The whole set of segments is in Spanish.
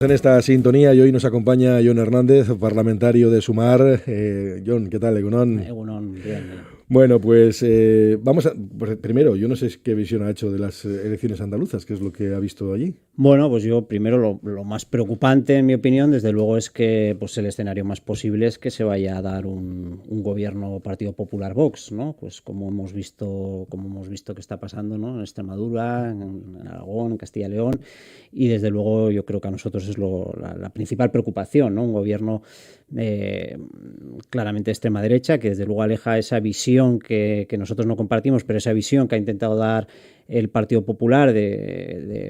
En esta sintonía y hoy nos acompaña Jon Hernández, parlamentario de Sumar. Jon, ¿qué tal, Egunon? Egunon, bien, bien. Bueno, pues vamos a... Pues, primero, yo no sé qué visión ha hecho de las elecciones andaluzas, qué es lo que ha visto allí. Bueno, pues yo primero lo más preocupante, en mi opinión, desde luego es que pues el escenario más posible es que se vaya a dar un gobierno Partido Popular Vox, ¿no? Pues como hemos visto que está pasando, ¿no? En Extremadura, en Aragón, en Castilla y León, y desde luego yo creo que a nosotros es la principal preocupación, ¿no? Un gobierno claramente de extrema derecha, que desde luego aleja esa visión que nosotros no compartimos, pero esa visión que ha intentado dar el Partido Popular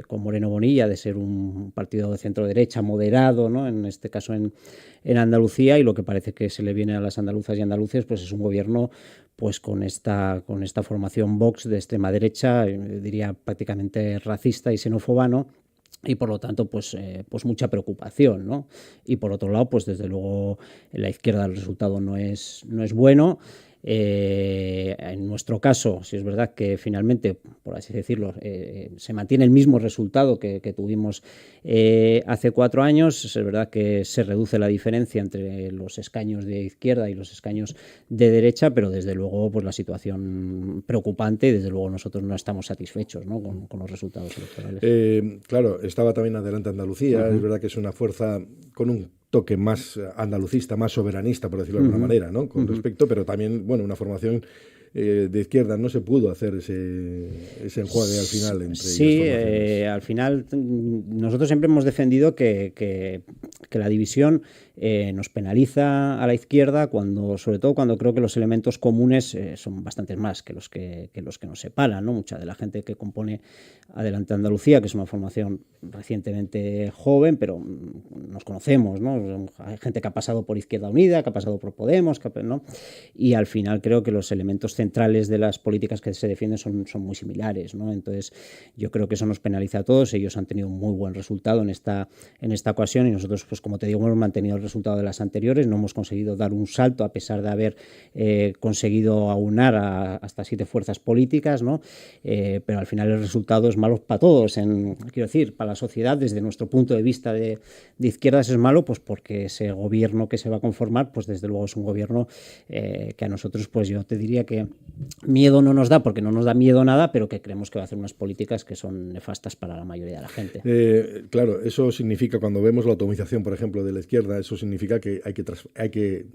con Moreno Bonilla de ser un partido de centro derecha moderado, ¿no? En este caso en Andalucía, y lo que parece que se le viene a las andaluzas y andaluces pues es un gobierno pues con esta formación Vox de extrema derecha, diría prácticamente racista y xenófoba, ¿no? Y por lo tanto pues mucha preocupación, ¿no? Y por otro lado pues desde luego en la izquierda el resultado no es bueno. En nuestro caso, si es verdad que finalmente, por así decirlo, se mantiene el mismo resultado que tuvimos hace 4 años, es verdad que se reduce la diferencia entre los escaños de izquierda y los escaños de derecha, pero desde luego pues la situación preocupante y desde luego nosotros no estamos satisfechos, ¿no? con los resultados electorales. Claro, estaba también adelante Andalucía, es verdad que es una fuerza con un toque más andalucista, más soberanista, por decirlo de alguna manera, ¿no? Con respecto, pero también, bueno, una formación de izquierda no se pudo hacer ese enjuague al final entre sí, ellas. al final nosotros siempre hemos defendido que la división nos penaliza a la izquierda sobre todo cuando creo que los elementos comunes son bastantes más que los que nos separan, ¿no? Mucha de la gente que compone Adelante Andalucía, que es una formación recientemente joven, pero nos conocemos, ¿no? Hay gente que ha pasado por Izquierda Unida, que ha pasado por Podemos, ¿no? Y al final creo que los elementos centrales de las políticas que se defienden son muy similares, ¿no? Entonces yo creo que eso nos penaliza a todos. Ellos han tenido un muy buen resultado en esta ocasión y nosotros, pues como te digo, hemos mantenido el resultado de las anteriores. No hemos conseguido dar un salto a pesar de haber conseguido aunar hasta 7 fuerzas políticas, ¿no? Pero al final el resultado es malo para todos. Quiero decir, para la sociedad, desde nuestro punto de vista de izquierdas es malo, pues porque ese gobierno que se va a conformar, pues desde luego es un gobierno que a nosotros, pues yo te diría que miedo no nos da, porque no nos da miedo nada, pero que creemos que va a hacer unas políticas que son nefastas para la mayoría de la gente. Claro, eso significa, cuando vemos la atomización, por ejemplo, de la izquierda, eso significa que hay que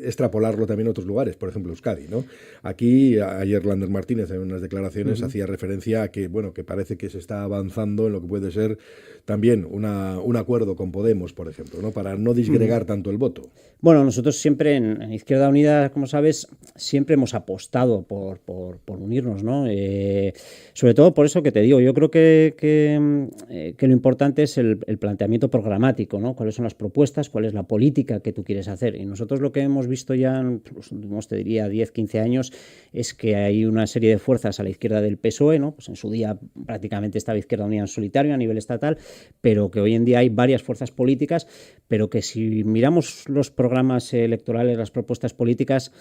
extrapolarlo también a otros lugares, por ejemplo, Euskadi, ¿no? Aquí, ayer Lander Martínez en unas declaraciones hacía referencia a que, bueno, que parece que se está avanzando en lo que puede ser también un acuerdo con Podemos, por ejemplo, ¿no? Para no disgregar tanto el voto. Bueno, nosotros siempre en Izquierda Unida, como sabes, siempre hemos apostado por unirnos, ¿no? Sobre todo por eso que te digo, yo creo que lo importante es el planteamiento programático, ¿no? Cuáles son las propuestas, cuál es la política que tú quieres hacer. Y nosotros lo que hemos visto ya en los últimos, te diría, 10, 15 años, es que hay una serie de fuerzas a la izquierda del PSOE, ¿no? Pues en su día prácticamente estaba Izquierda Unida en solitario a nivel estatal, pero que hoy en día hay varias fuerzas políticas, pero que si miramos los programas electorales, las propuestas políticas,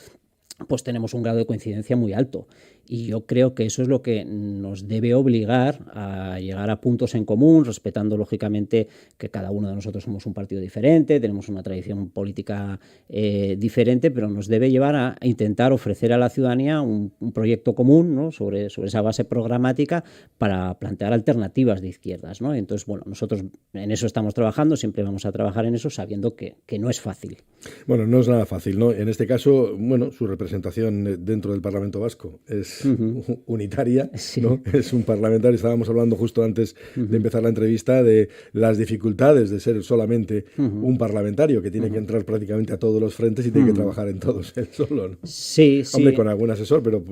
pues tenemos un grado de coincidencia muy alto. Y yo creo que eso es lo que nos debe obligar a llegar a puntos en común, respetando lógicamente que cada uno de nosotros somos un partido diferente, tenemos una tradición política diferente, pero nos debe llevar a intentar ofrecer a la ciudadanía un proyecto común, ¿no? sobre esa base programática para plantear alternativas de izquierdas, ¿no? Entonces, bueno, nosotros en eso estamos trabajando, siempre vamos a trabajar en eso, sabiendo que no es fácil. Bueno, no es nada fácil, ¿no? En este caso, bueno, su representación dentro del Parlamento Vasco es unitaria, Sí. ¿no? Es un parlamentario. Estábamos hablando justo antes de empezar la entrevista de las dificultades de ser solamente un parlamentario que tiene que entrar prácticamente a todos los frentes y tiene que trabajar en todos él solo, ¿no? Sí, sí. Hombre, con algún asesor, pero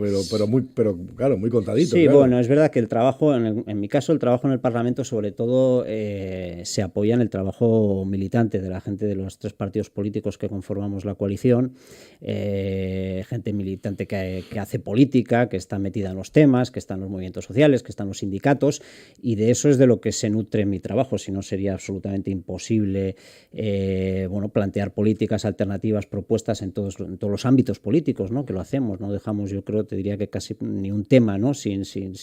claro, muy contadito. Sí, claro. bueno, es verdad que el trabajo, en mi caso, el trabajo en el Parlamento, sobre todo, se apoya en el trabajo militante de la gente de los 3 partidos políticos que conformamos la coalición, gente militante que hace política, que está metida en los temas, que están los movimientos sociales, que están los sindicatos, y de eso es de lo que se nutre mi trabajo. Si no, sería absolutamente imposible plantear políticas alternativas, propuestas en todos los ámbitos políticos, ¿no? Que lo hacemos, no dejamos, yo creo, te diría que casi ni un tema, ¿no? sin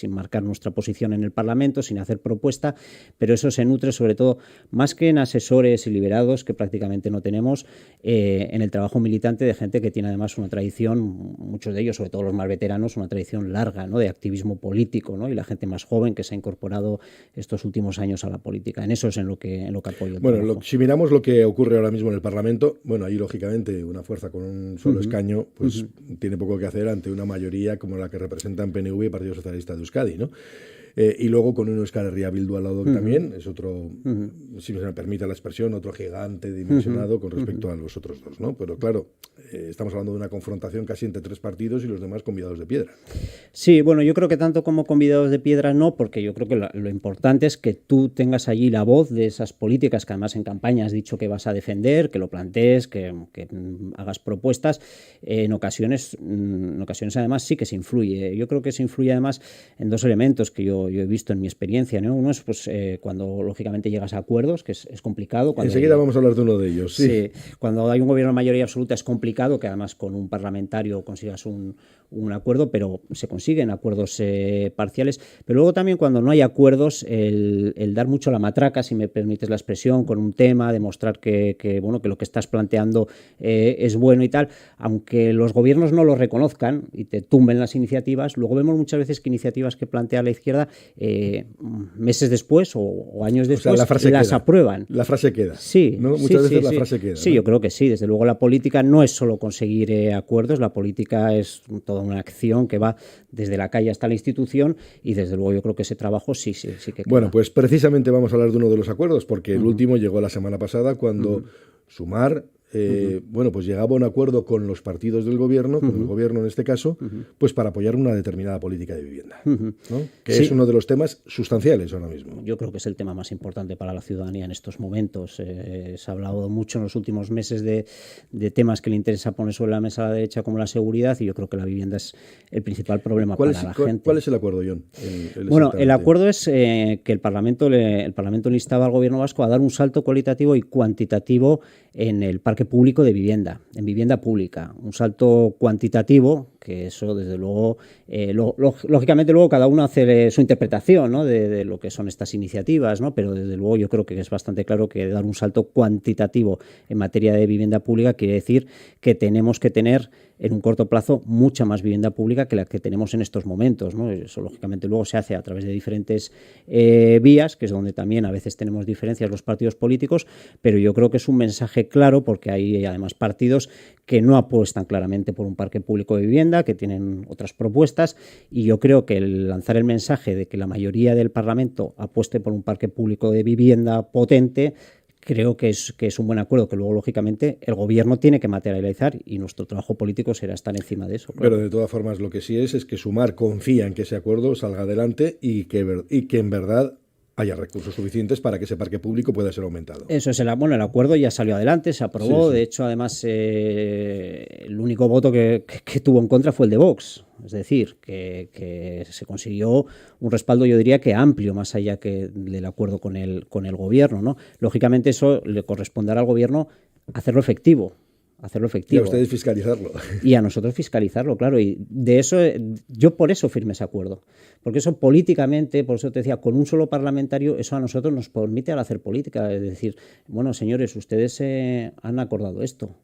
marcar nuestra posición en el Parlamento, sin hacer propuesta, pero eso se nutre sobre todo, más que en asesores y liberados, que prácticamente no tenemos, en el trabajo militante de gente que tiene además una tradición, muchos de ellos, sobre todo los más veteranos, una tradición larga, ¿no? De activismo político, ¿no? Y la gente más joven que se ha incorporado estos últimos años a la política. En eso es en lo que apoyo el trabajo. Si miramos lo que ocurre ahora mismo en el Parlamento, ahí lógicamente una fuerza con un solo escaño pues tiene poco que hacer ante una mayoría como la que representan PNV y Partido Socialista de Euskadi, ¿no? Y luego con un Euskal Herria Bildu al lado que también es otro, si me permite la expresión, otro gigante dimensionado con respecto a los otros dos, ¿no? Pero claro, estamos hablando de una confrontación casi entre tres partidos y los demás convidados de piedra. Sí, bueno, yo creo que tanto como convidados de piedra no, porque yo creo que lo importante es que tú tengas allí la voz de esas políticas que además en campaña has dicho que vas a defender, que lo plantees, que hagas propuestas. En ocasiones además sí que se influye. Yo creo que se influye además en dos elementos que yo he visto en mi experiencia, ¿no? Uno es cuando lógicamente llegas a acuerdos, que es complicado. Enseguida vamos a hablar de uno de ellos. Sí, cuando hay un gobierno de mayoría absoluta es complicado que además con un parlamentario consigas un acuerdo, pero se consiguen acuerdos parciales. Pero luego también cuando no hay acuerdos, el dar mucho la matraca, si me permites la expresión, con un tema, demostrar que lo que estás planteando es bueno y tal, aunque los gobiernos no lo reconozcan y te tumben las iniciativas, luego vemos muchas veces que iniciativas que plantea la izquierda meses después o años después las aprueban. La frase queda. Sí, ¿no? Muchas veces la frase queda. Sí, ¿no? yo creo que sí. Desde luego la política no es solo conseguir acuerdos, la política es toda una acción que va desde la calle hasta la institución y desde luego yo creo que ese trabajo sí que queda. Bueno, pues precisamente vamos a hablar de uno de los acuerdos porque el último llegó la semana pasada cuando Sumar pues llegaba a un acuerdo con los partidos del gobierno, con el gobierno en este caso, pues para apoyar una determinada política de vivienda, ¿no? Que es uno de los temas sustanciales ahora mismo. Yo creo que es el tema más importante para la ciudadanía en estos momentos. Se ha hablado mucho en los últimos meses de temas que le interesa poner sobre la mesa a la derecha, como la seguridad, y yo creo que la vivienda es el principal problema para la gente. ¿Cuál es el acuerdo, Jon? El acuerdo es que el Parlamento le instaba al gobierno vasco a dar un salto cualitativo y cuantitativo en el parque público de vivienda, en vivienda pública. Un salto cuantitativo, que eso desde luego, lógicamente luego cada uno hace su interpretación, ¿no? de lo que son estas iniciativas, ¿no? Pero desde luego yo creo que es bastante claro que dar un salto cuantitativo en materia de vivienda pública quiere decir que tenemos que tener en un corto plazo mucha más vivienda pública que la que tenemos en estos momentos, ¿no? Eso lógicamente luego se hace a través de diferentes vías, que es donde también a veces tenemos diferencias los partidos políticos, pero yo creo que es un mensaje claro porque hay además partidos que no apuestan claramente por un parque público de vivienda, que tienen otras propuestas, y yo creo que el lanzar el mensaje de que la mayoría del Parlamento apueste por un parque público de vivienda potente, creo que es un buen acuerdo, que luego, lógicamente, el gobierno tiene que materializar y nuestro trabajo político será estar encima de eso. Claro. Pero de todas formas, lo que sí es que Sumar confía en que ese acuerdo salga adelante y que en verdad haya recursos suficientes para que ese parque público pueda ser aumentado. Eso es el acuerdo ya salió adelante, se aprobó. Sí. De hecho, además, el único voto que tuvo en contra fue el de Vox. Es decir, que se consiguió un respaldo, yo diría que amplio, más allá que del acuerdo con el gobierno, ¿no? Lógicamente eso le corresponderá al gobierno hacerlo efectivo. Y a ustedes fiscalizarlo. Y a nosotros fiscalizarlo, claro. Y de eso, yo por eso firmé ese acuerdo. Porque eso políticamente, por eso te decía, con un solo parlamentario, eso a nosotros nos permite hacer política. Es decir, bueno, señores, ustedes han acordado esto.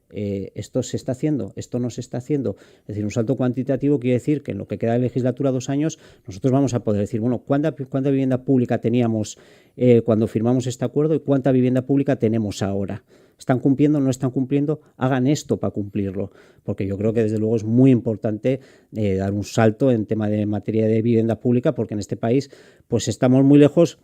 Esto se está haciendo, esto no se está haciendo. Es decir, un salto cuantitativo quiere decir que en lo que queda de legislatura 2 años, nosotros vamos a poder decir, bueno, ¿cuánta vivienda pública teníamos cuando firmamos este acuerdo y cuánta vivienda pública tenemos ahora? ¿Están cumpliendo? ¿No están cumpliendo? Hagan esto para cumplirlo, porque yo creo que desde luego es muy importante dar un salto en tema de materia de vivienda pública, porque en este país pues estamos muy lejos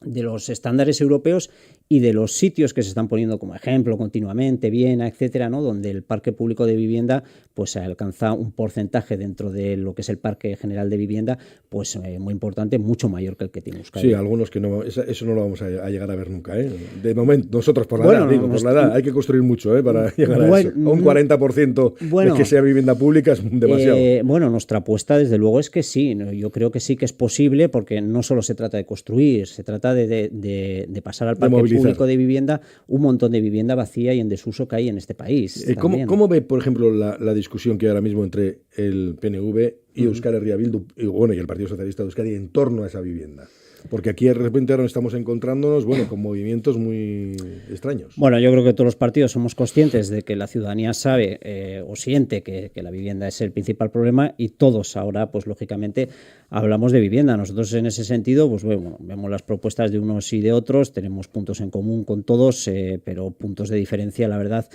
de los estándares europeos y de los sitios que se están poniendo como ejemplo continuamente, Viena, etcétera, ¿no? Donde el parque público de vivienda pues alcanza un porcentaje dentro de lo que es el parque general de vivienda, pues muy importante, mucho mayor que el que tiene Euskadi. Sí, algunos que no, eso no lo vamos a llegar a ver nunca, ¿eh? De momento, nosotros por la edad, por la edad, hay que construir mucho, ¿eh? Para llegar a eso. A un 40% de que sea vivienda pública es demasiado. Bueno, nuestra apuesta desde luego es que sí, yo creo que sí que es posible, porque no solo se trata de construir, se trata de pasar al parque público de vivienda un montón de vivienda vacía y en desuso que hay en este país. ¿Cómo ve, por ejemplo, la discusión que hay ahora mismo entre el PNV y Euskal Herria Bildu y el Partido Socialista de Euskadi en torno a esa vivienda? Porque aquí de repente ahora estamos encontrándonos con movimientos muy extraños. Bueno, yo creo que todos los partidos somos conscientes de que la ciudadanía sabe o siente que la vivienda es el principal problema, y todos ahora, pues lógicamente, hablamos de vivienda. Nosotros en ese sentido, pues bueno, vemos las propuestas de unos y de otros, tenemos puntos en común con todos, pero puntos de diferencia, la verdad,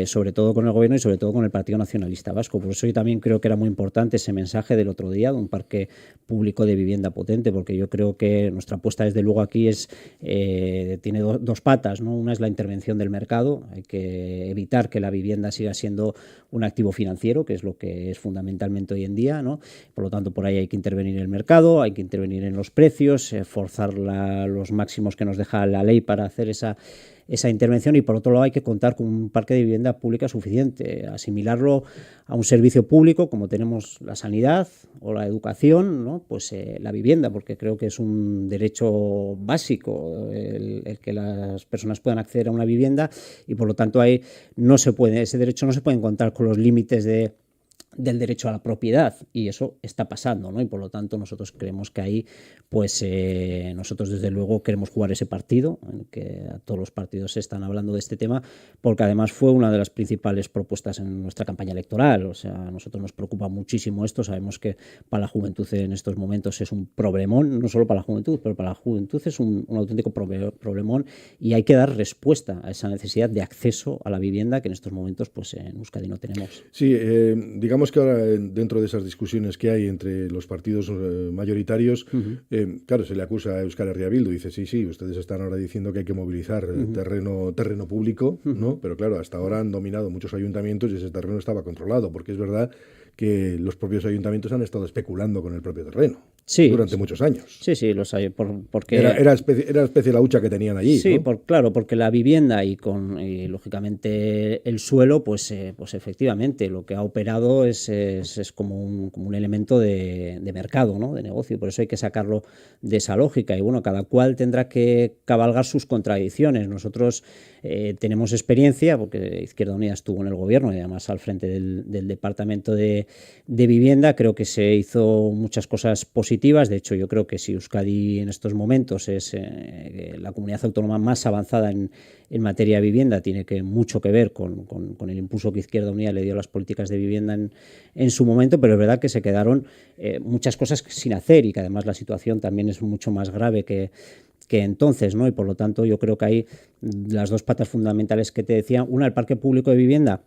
sobre todo con el gobierno y sobre todo con el Partido Nacionalista Vasco. Por eso yo también creo que era muy importante ese mensaje del otro día de un parque público de vivienda potente, porque yo creo que nuestra apuesta desde luego aquí tiene dos patas, ¿no? Una es la intervención del mercado, hay que evitar que la vivienda siga siendo un activo financiero, que es lo que es fundamentalmente hoy en día, ¿no? Por lo tanto, por ahí hay que intervenir en el mercado, hay que intervenir en los precios, forzar los máximos que nos deja la ley para hacer esa intervención, y por otro lado hay que contar con un parque de vivienda pública suficiente, asimilarlo a un servicio público como tenemos la sanidad o la educación, ¿no? Pues la vivienda, porque creo que es un derecho básico el que las personas puedan acceder a una vivienda, y por lo tanto ahí ese derecho no se puede encontrar con los límites del derecho a la propiedad, y eso está pasando, ¿no? Y por lo tanto nosotros creemos que ahí, pues nosotros desde luego queremos jugar ese partido, en que a todos los partidos se están hablando de este tema, porque además fue una de las principales propuestas en nuestra campaña electoral. O sea, a nosotros nos preocupa muchísimo esto, sabemos que para la juventud en estos momentos es un problemón, no solo para la juventud, pero para la juventud es un auténtico problemón, y hay que dar respuesta a esa necesidad de acceso a la vivienda que en estos momentos pues en Euskadi no tenemos. Sí, digamos que ahora dentro de esas discusiones que hay entre los partidos mayoritarios, claro, se le acusa a Euskal Herria Bildu, dice sí, ustedes están ahora diciendo que hay que movilizar terreno público, ¿no? Pero claro, hasta ahora han dominado muchos ayuntamientos y ese terreno estaba controlado, porque es verdad que los propios ayuntamientos han estado especulando con el propio terreno durante muchos años. Sí, los hay, porque era especie la hucha que tenían allí. Sí, ¿no? Claro, porque la vivienda y lógicamente el suelo, pues efectivamente lo que ha operado es como un elemento de mercado, ¿no? De negocio. Por eso hay que sacarlo de esa lógica, y bueno, cada cual tendrá que cabalgar sus contradicciones. Nosotros tenemos experiencia, porque Izquierda Unida estuvo en el gobierno y además al frente del departamento de vivienda. Creo que se hizo muchas cosas positivas. De hecho, yo creo que si Euskadi en estos momentos es la comunidad autónoma más avanzada en materia de vivienda, tiene mucho que ver con el impulso que Izquierda Unida le dio a las políticas de vivienda en su momento, pero es verdad que se quedaron muchas cosas sin hacer, y que además la situación también es mucho más grave que entonces, ¿no? Y por lo tanto yo creo que hay las dos patas fundamentales que te decía. Una, el parque público de vivienda,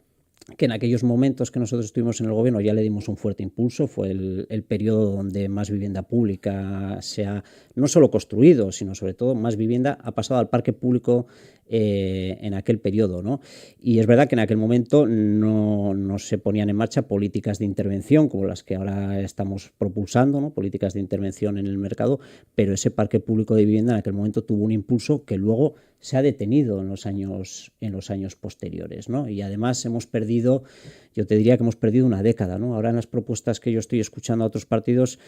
que en aquellos momentos que nosotros estuvimos en el gobierno ya le dimos un fuerte impulso. Fue el periodo donde más vivienda pública se ha no solo construido, sino sobre todo más vivienda ha pasado al parque público en aquel periodo, ¿no? Y es verdad que en aquel momento no se ponían en marcha políticas de intervención como las que ahora estamos propulsando, ¿no? Políticas de intervención en el mercado, pero ese parque público de vivienda en aquel momento tuvo un impulso que luego se ha detenido en los años posteriores, ¿no? Y además yo te diría que hemos perdido una década, ¿no? Ahora en las propuestas que yo estoy escuchando a otros partidos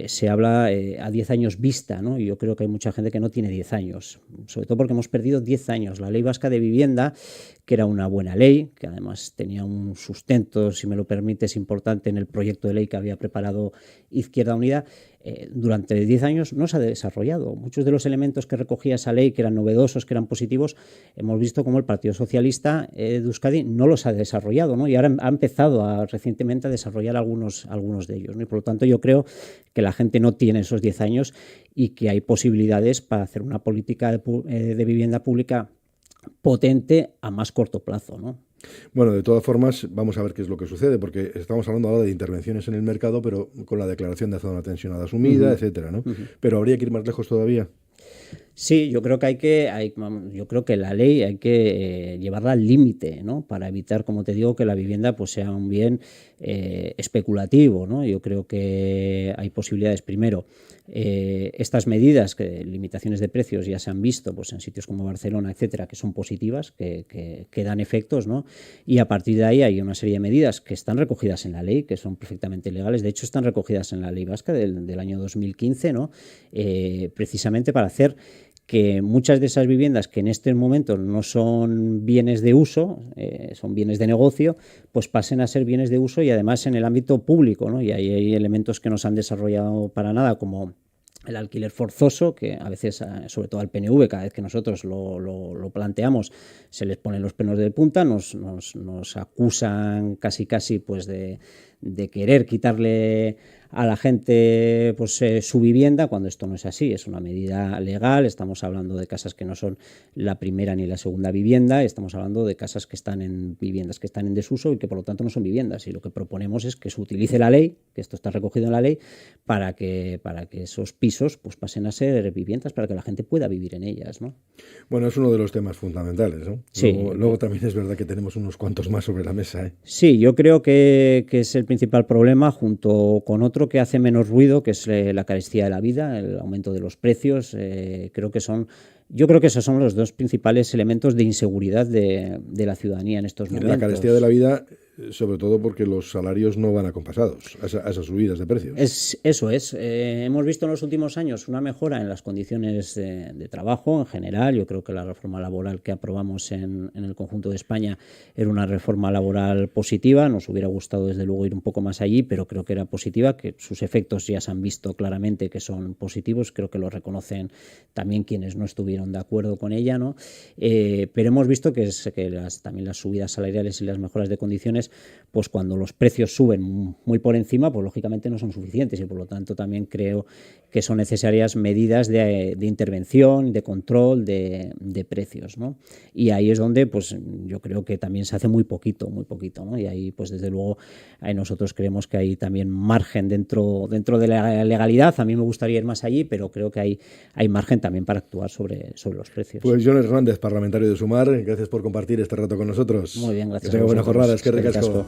se habla a 10 años vista, ¿no? Y yo creo que hay mucha gente que no tiene 10 años, sobre todo porque hemos perdido 10 años. La Ley Vasca de Vivienda, que era una buena ley, que además tenía un sustento, si me lo permites, importante en el proyecto de ley que había preparado Izquierda Unida, durante 10 años no se ha desarrollado. Muchos de los elementos que recogía esa ley, que eran novedosos, que eran positivos, hemos visto como el Partido Socialista de Euskadi no los ha desarrollado, ¿no? Y ahora ha empezado recientemente a desarrollar algunos de ellos, ¿no? Y por lo tanto yo creo que la gente no tiene esos 10 años y que hay posibilidades para hacer una política de vivienda pública potente a más corto plazo, ¿no? Bueno, de todas formas, vamos a ver qué es lo que sucede, porque estamos hablando ahora de intervenciones en el mercado, pero con la declaración de zona tensionada asumida, etcétera, ¿no? Pero habría que ir más lejos todavía. Sí, yo creo que yo creo que la ley hay que llevarla al límite, ¿no? Para evitar, como te digo, que la vivienda pues sea un bien especulativo, ¿no? Yo creo que hay posibilidades. Primero, estas medidas, limitaciones de precios, ya se han visto pues en sitios como Barcelona, etcétera, que son positivas, que dan efectos, ¿no? Y a partir de ahí hay una serie de medidas que están recogidas en la ley, que son perfectamente legales. De hecho, están recogidas en la ley vasca del año 2015, ¿no? Precisamente para hacer que muchas de esas viviendas que en este momento no son bienes de uso, son bienes de negocio, pues pasen a ser bienes de uso y además en el ámbito público, ¿no? Y ahí hay elementos que no se han desarrollado para nada, como el alquiler forzoso, que a veces, sobre todo al PNV, cada vez que nosotros lo planteamos, se les ponen los pelos de punta, nos acusan casi pues de querer quitarle a la gente pues su vivienda, cuando esto no es así, es una medida legal. Estamos hablando de casas que no son la primera ni la segunda vivienda, estamos hablando de casas que están en viviendas que están en desuso y que por lo tanto no son viviendas, y lo que proponemos es que se utilice la ley, que esto está recogido en la ley, para que esos pisos pues pasen a ser viviendas, para que la gente pueda vivir en ellas, ¿no? Bueno, es uno de los temas fundamentales, ¿no? Sí. Luego también es verdad que tenemos unos cuantos más sobre la mesa, ¿eh? Sí, yo creo que es el principal problema, junto con otro que hace menos ruido, que es la carestía de la vida, el aumento de los precios. Yo creo que esos son los dos principales elementos de inseguridad de la ciudadanía en estos momentos. La carestía de la vida, sobre todo porque los salarios no van acompasados a esas subidas de precios. Eso es. Hemos visto en los últimos años una mejora en las condiciones de trabajo en general. Yo creo que la reforma laboral que aprobamos en el conjunto de España era una reforma laboral positiva. Nos hubiera gustado desde luego ir un poco más allí, pero creo que era positiva, que sus efectos ya se han visto claramente que son positivos. Creo que lo reconocen también quienes no estuvieron de acuerdo con ella, ¿no? Pero hemos visto que también las subidas salariales y las mejoras de condiciones, pues cuando los precios suben muy por encima, pues lógicamente no son suficientes, y por lo tanto también creo que son necesarias medidas de intervención, de control de precios, ¿no? Y ahí es donde pues yo creo que también se hace muy poquito, ¿no? Y ahí pues desde luego nosotros creemos que hay también margen dentro de la legalidad. A mí me gustaría ir más allí, pero creo que hay margen también para actuar sobre los precios. Pues Jon Hernández, parlamentario de Sumar, gracias por compartir este rato con nosotros. Muy bien, gracias. Que tenga buena jornada, es que recasco.